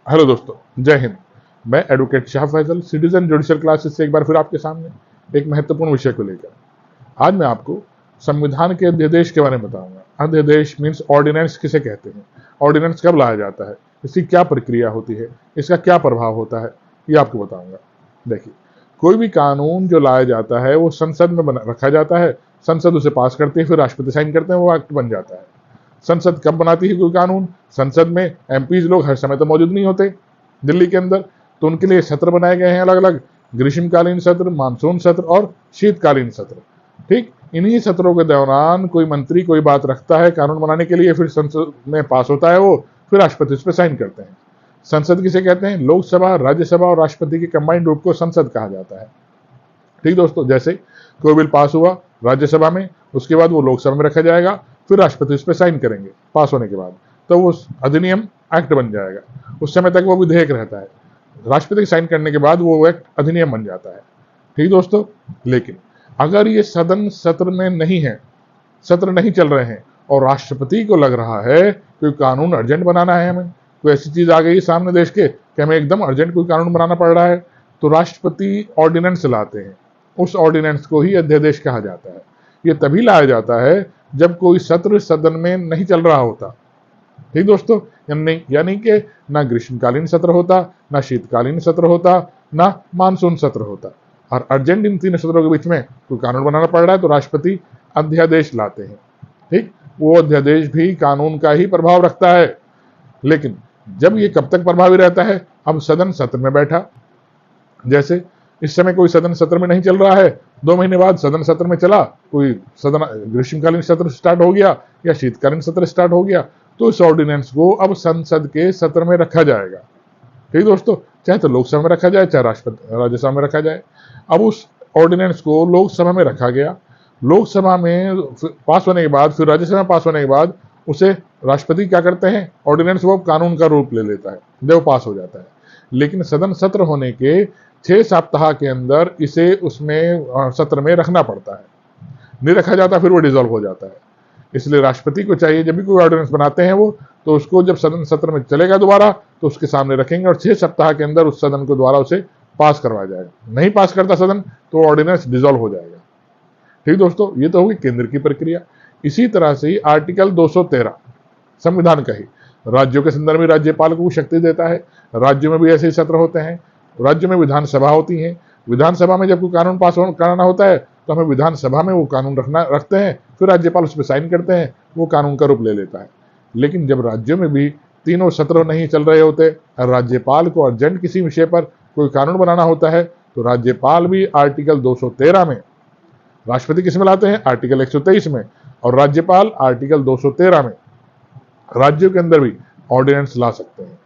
Hello दोस्तों, जय हिंद। मैं advocate Shah Faisal citizen judicial classes से एक बार फिर आपके सामने एक महत्वपूर्ण विषय को लेकर। आज मैं आपको संविधान के अध्यादेश के बारे में बताऊंगा। अध्यादेश मीन्स ऑर्डिनेंस किसे कहते हैं, ऑर्डिनेंस कब लाया जाता है, इसकी क्या प्रक्रिया होती है, इसका क्या प्रभाव होता है, ये आपको बताऊंगा। देखिए, कोई भी कानून जो लाया जाता है वो संसद में रखा जाता है, संसद उसे पास करती है, फिर राष्ट्रपति साइन करते हैं, वो एक्ट बन जाता है। संसद कब बनाती है कोई कानून? संसद में एमपीज लोग हर समय तो मौजूद नहीं होते दिल्ली के अंदर, तो उनके लिए सत्र बनाए गए हैं अलग अलग, ग्रीष्मकालीन सत्र, मानसून सत्र और शीतकालीन सत्र। ठीक इन्हीं सत्रों के दौरान कोई मंत्री कोई बात रखता है कानून बनाने के लिए, फिर संसद में पास होता है वो, फिर राष्ट्रपति उस पर साइन करते हैं। संसद किसे कहते हैं? लोकसभा, राज्यसभा और राष्ट्रपति के कंबाइंड रूप को संसद कहा जाता है। ठीक दोस्तों, जैसे कोई बिल पास हुआ राज्यसभा में, उसके बाद वो लोकसभा में रखा जाएगा, फिर राष्ट्रपति उस पर साइन करेंगे पास होने के बाद, तो वो अधिनियम एक्ट बन जाएगा। उस समय तक वो विधेयक रहता है, राष्ट्रपति साइन करने के बाद वो एक्ट अधिनियम बन जाता है। ठीक दोस्तों, लेकिन अगर ये सदन सत्र में नहीं है, सत्र नहीं चल रहे हैं और राष्ट्रपति को लग रहा है कोई कानून अर्जेंट बनाना है, हमें कोई ऐसी चीज आ गई सामने देश के कि हमें एकदम अर्जेंट कोई कानून बनाना पड़ रहा है, तो राष्ट्रपति ऑर्डिनेंस लाते हैं। उस ऑर्डिनेंस को ही अध्यादेश कहा जाता है। ये तभी लाया जाता है जब कोई सत्र सदन में नहीं चल रहा होता। ठीक दोस्तों, यानी कि ना ग्रीष्मकालीन सत्र होता, ना शीतकालीन सत्र होता, ना मानसून सत्र होता, और अर्जेंट इन तीन सत्रों के बीच में कोई कानून बनाना पड़ रहा है तो राष्ट्रपति अध्यादेश लाते हैं। ठीक, वो अध्यादेश भी कानून का ही प्रभाव रखता है। लेकिन जब ये कब तक प्रभावी रहता है? अब सदन सत्र में बैठा, जैसे इस समय कोई सदन सत्र में नहीं चल रहा है, 2 महीने बाद सदन सत्र में चला, कोई सदन ग्रीष्मकालीन सत्र स्टार्ट हो गया या शीतकालीन सत्र स्टार्ट हो गया, तो इस ऑर्डिनेंस को अब संसद के सत्र में रखा जाएगा। ठीक दोस्तों, चाहे तो लोकसभा में रखा जाए, चाहे राज्यसभा में रखा जाए। अब उस ऑर्डिनेंस को लोकसभा में रखा गया, लोकसभा में पास होने के बाद, फिर राज्यसभा में पास होने के बाद उसे राष्ट्रपति क्या करते हैं? ऑर्डिनेंस वो कानून का रूप ले लेता है जब वो पास हो जाता है। लेकिन सदन सत्र होने के 6 सप्ताह के अंदर इसे उसमें सत्र में रखना पड़ता है, नहीं रखा जाता फिर वो डिसॉल्व हो जाता है। इसलिए राष्ट्रपति को चाहिए जब भी कोई ऑर्डिनेंस बनाते हैं वो, तो उसको जब सदन सत्र में चलेगा दोबारा तो उसके सामने रखेंगे और 6 सप्ताह के अंदर उस सदन को दोबारा उसे पास करवाया जाएगा। नहीं पास करता सदन तो ऑर्डिनेंस डिसॉल्व हो जाएगा। ठीक दोस्तों, ये तो होगी केंद्र की प्रक्रिया। इसी तरह से ही आर्टिकल 213 संविधान का ही राज्यों के संदर्भ में राज्यपाल को शक्ति देता है। राज्यों में भी ऐसे ही सत्र होते हैं, राज्यों में विधानसभा होती है, विधानसभा में जब कोई कानून पास कराना होता है तो हमें विधानसभा में वो कानून रखते हैं, फिर राज्यपाल उस पर साइन करते हैं, वो कानून का रूप ले लेता है। लेकिन जब राज्यों में भी तीनों सत्र नहीं चल रहे होते और राज्यपाल को अर्जेंट किसी विषय पर कोई कानून बनाना होता है, तो राज्यपाल भी आर्टिकल 213 में, राष्ट्रपति किस में लाते हैं? आर्टिकल 123 में, और राज्यपाल आर्टिकल 213 में राज्यों के अंदर भी ऑर्डिनेंस ला सकते हैं।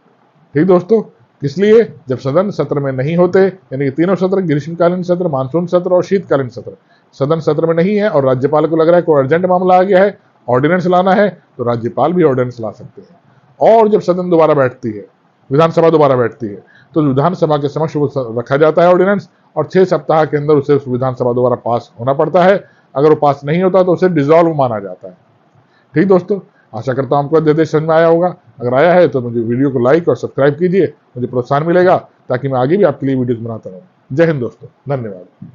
ठीक दोस्तों, इसलिए जब सदन सत्र में नहीं होते, यानी कि तीनों सत्र, ग्रीष्मकालीन सत्र, मानसून सत्र और शीतकालीन सत्र, सदन सत्र में नहीं है और राज्यपाल को लग रहा है कोई अर्जेंट मामला आ गया है, ऑर्डिनेंस लाना है, तो राज्यपाल भी ऑर्डिनेंस ला सकते हैं। और जब सदन दोबारा बैठती है, विधानसभा दोबारा बैठती है, तो विधानसभा के समक्ष वो रखा जाता है ऑर्डिनेंस, और 6 सप्ताह के अंदर उसे विधानसभा दोबारा पास होना पड़ता है। अगर वो पास नहीं होता तो उसे डिसॉल्व माना जाता है। ठीक दोस्तों, आशा करता हूं आपको अध्यादेश समझ में आया होगा। अगर आया है तो मुझे वीडियो को लाइक और सब्सक्राइब कीजिए, मुझे प्रोत्साहन मिलेगा ताकि मैं आगे भी आपके लिए वीडियोस बनाता रहूं। जय हिंद दोस्तों, धन्यवाद।